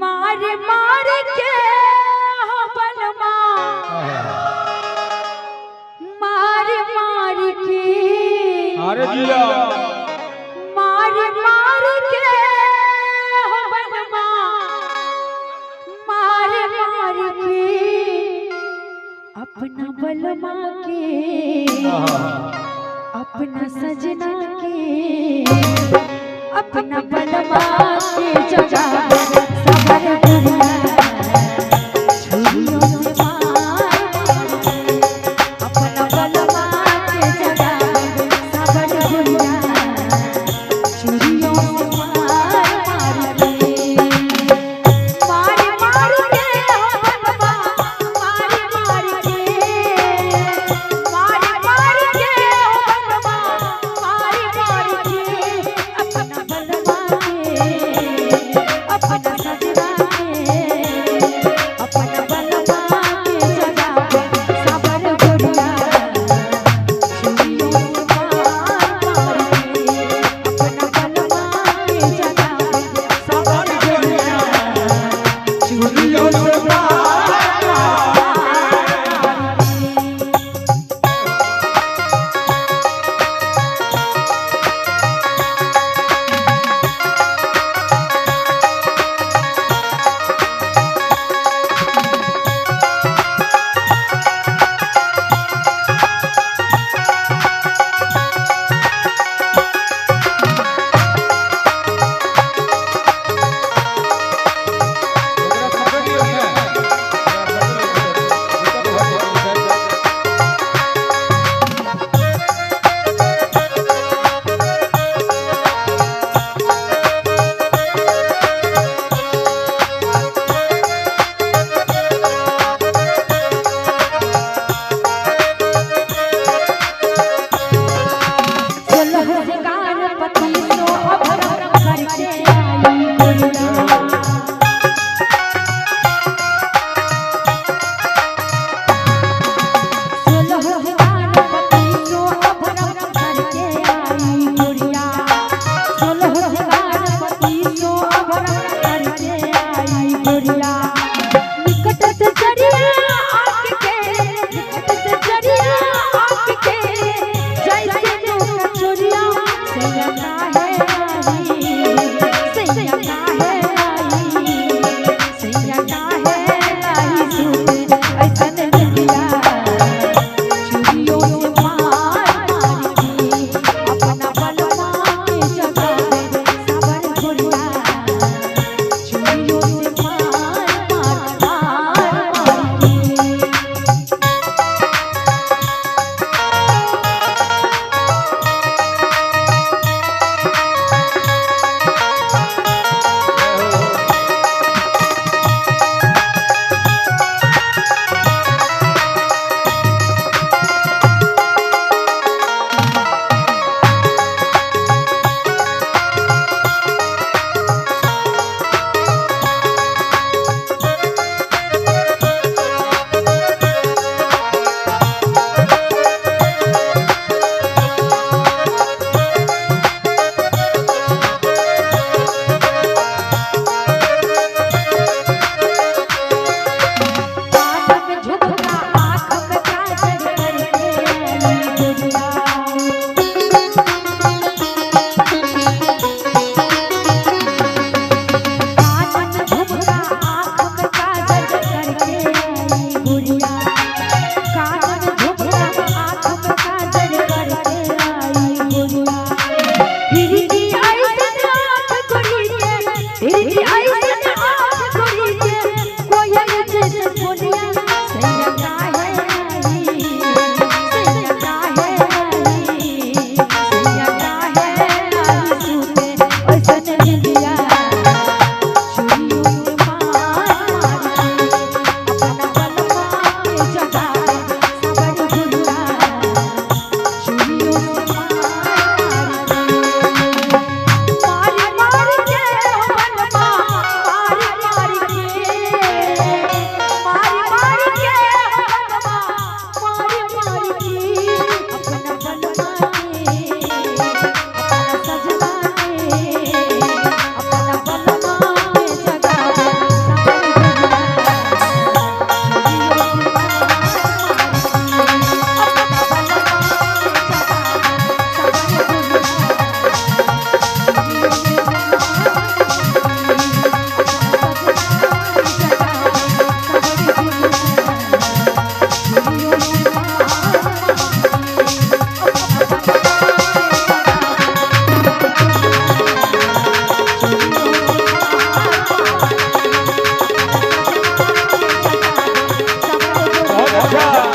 मार मार के हो बलमा मार मार के अरे जिया मार मार के हो बलमा मार मार के अपना बलमा के अपना सजना के अपना बलमा के जगह सबर दुनिया छुरियों से मार अपना बलमा के जगह सबर दुनिया छुरियों से मार मार के हो बलमा मार मार के मार मार के हो बलमा मार मार के अपना बलमा के अपना सजना के अपना बलमा के जगह सबर दुनिया छुरियों से मार अपना बलमा के जगह सबर दुनिया छुरियों से मार जिया